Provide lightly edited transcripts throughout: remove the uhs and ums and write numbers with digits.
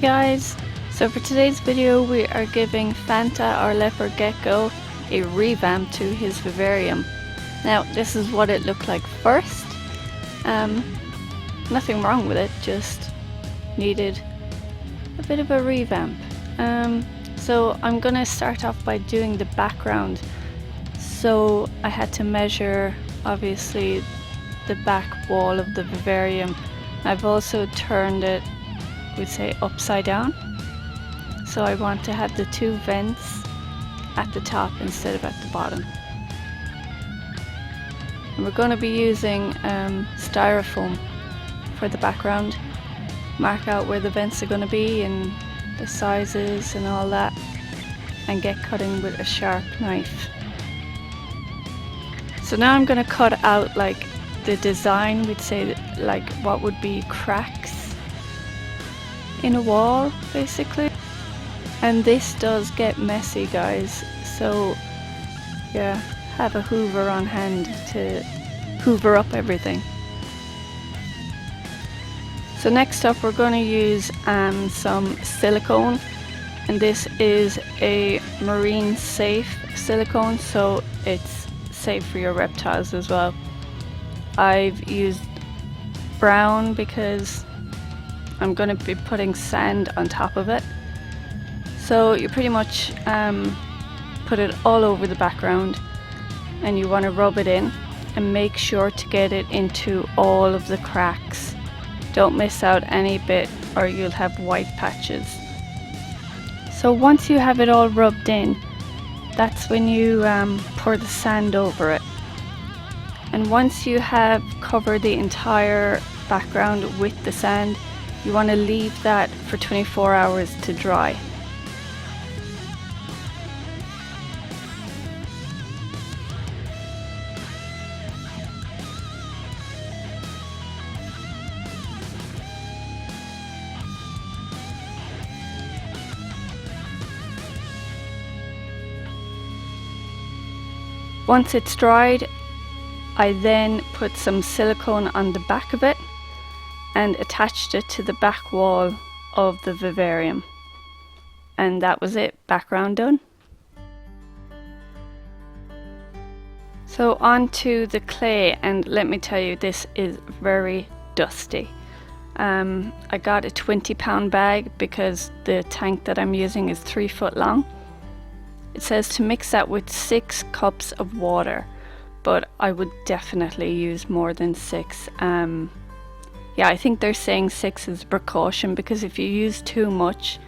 guys, so for today's video we are giving Fanta, our leopard gecko, a revamp to his vivarium. Now this is what it looked like first. Nothing wrong with it, just needed a bit of a revamp. So I'm gonna start off by doing the background. So I had to measure obviously the back wall of the vivarium. I've also turned it, we'd say, upside down. So I want to have the two vents at the top instead of at the bottom. And we're going to be using styrofoam for the background. Mark out where the vents are going to be and the sizes and all that, and get cutting with a sharp knife. So now I'm going to cut out like the design, we'd say, like what would be cracks in a wall basically. And this does get messy, guys, so yeah, have a hoover on hand to hoover up everything. So next up we're going to use some silicone, and this is a marine safe silicone, so it's safe for your reptiles as well. I've used brown because I'm going to be putting sand on top of it. So you pretty much put it all over the background, and you want to rub it in and make sure to get it into all of the cracks. Don't miss out any bit or you'll have white patches. So once you have it all rubbed in, that's when you pour the sand over it. And once you have covered the entire background with the sand, you want to leave that for 24 hours to dry. Once it's dried, I then put some silicone on the back of it and attached it to the back wall of the vivarium. And that was it, background done. So on to the clay, and let me tell you, this is very dusty. I got a 20-pound bag because the tank that I'm using is 3 foot long. It says to mix that with 6 cups of water, but I would definitely use more than 6. Yeah, I think they're saying 6 is a precaution, because if you use too much,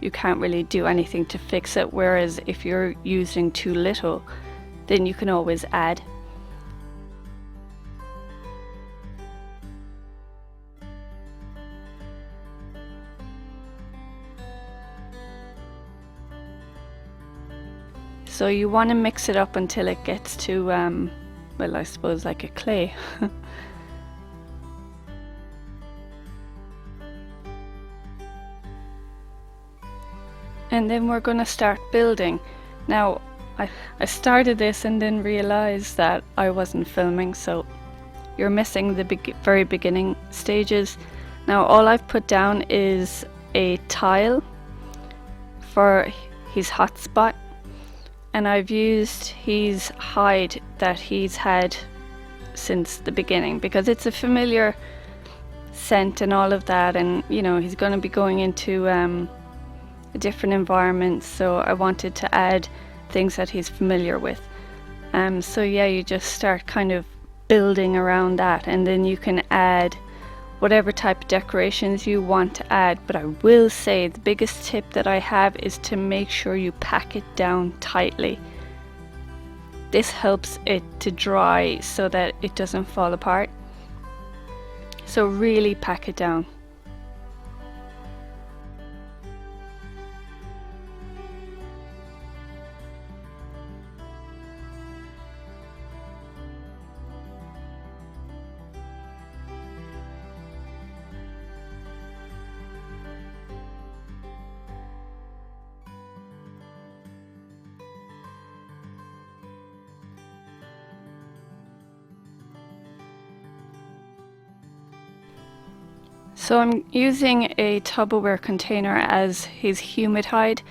you can't really do anything to fix it, whereas if you're using too little, then you can always add. So you want to mix it up until it gets to, well, I suppose like a clay. And then we're going to start building. Now, I started this and then realized that I wasn't filming, so you're missing the very beginning stages. Now, all I've put down is a tile for his hotspot. And I've used his hide that he's had since the beginning, because it's a familiar scent and all of that, and you know, he's going to be going into a different environment, so I wanted to add things that he's familiar with. So yeah, you just start kind of building around that, and then you can add whatever type of decorations you want to add. But I will say the biggest tip that I have is to make sure you pack it down tightly. This helps it to dry so that it doesn't fall apart. So really pack it down. So I'm using a Tupperware container as his Humid Hide.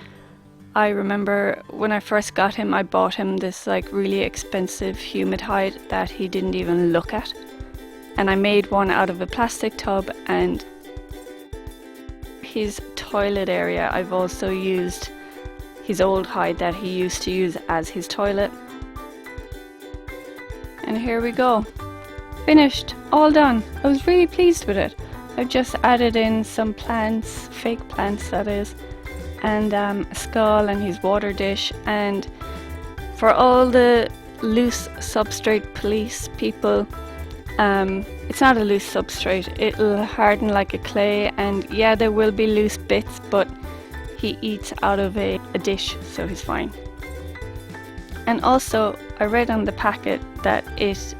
I remember when I first got him, I bought him this like really expensive Humid Hide that he didn't even look at. And I made one out of a plastic tub, and his toilet area I've also used his old hide that he used to use as his toilet. And here we go. Finished, all done. I was really pleased with it. I've just added in some plants, fake plants that is, and a skull and his water dish. And for all the loose substrate police people, it's not a loose substrate, it'll harden like a clay, and yeah, there will be loose bits, but he eats out of a dish, so he's fine. And also, I read on the packet that it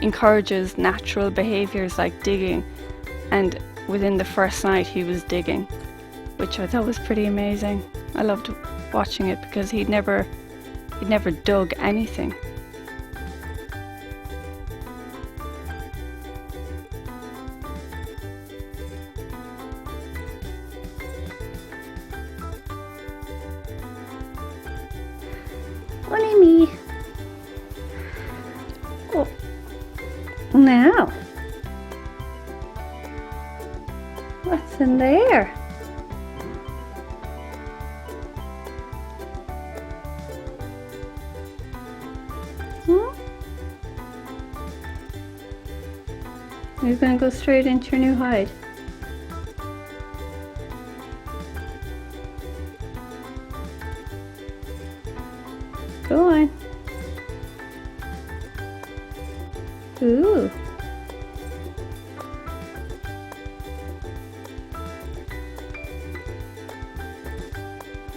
encourages natural behaviours like digging, and within the first night he was digging, which I thought was pretty amazing. I loved watching it because he'd never dug anything. Only me. Oh, now what's in there? You're gonna go straight into your new hide. Go on. Ooh.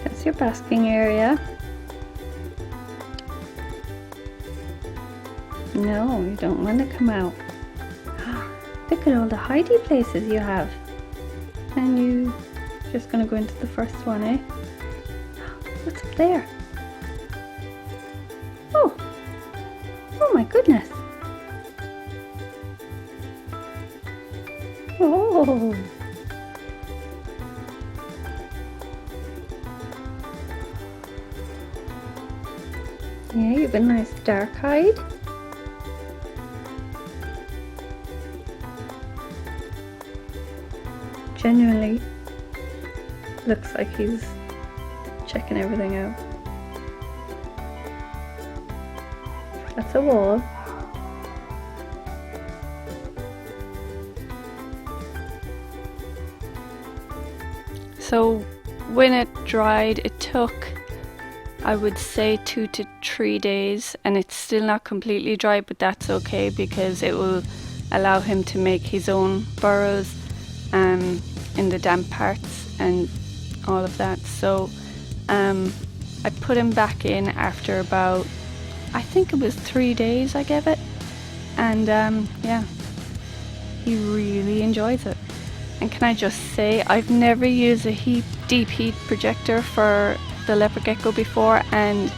That's your basking area. No, you don't want to come out. Look at all the hidey places you have. And you just gonna go into the first one, eh? What's up there? Oh! Oh my goodness! Oh! Yeah, you have a nice dark hide. Genuinely looks like he's checking everything out. That's a wall. So when it dried, it took, I would say, 2 to 3 days, and it's still not completely dry, but that's okay because it will allow him to make his own burrows in the damp parts and all of that. So I put him back in after about, I think it was 3 days I gave it, and yeah, he really enjoys it. And can I just say, I've never used a deep heat projector for the Leopard Gecko before, and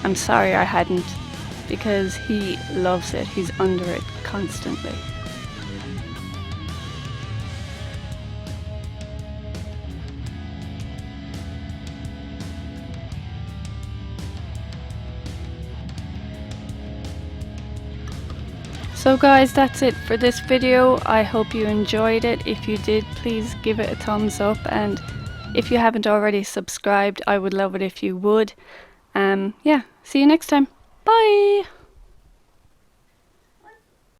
I'm sorry I hadn't, because he loves it. He's under it constantly. So guys, that's it for this video. I hope you enjoyed it. If you did, please give it a thumbs up, and if you haven't already subscribed, I would love it if you would. Yeah, see you next time. Bye!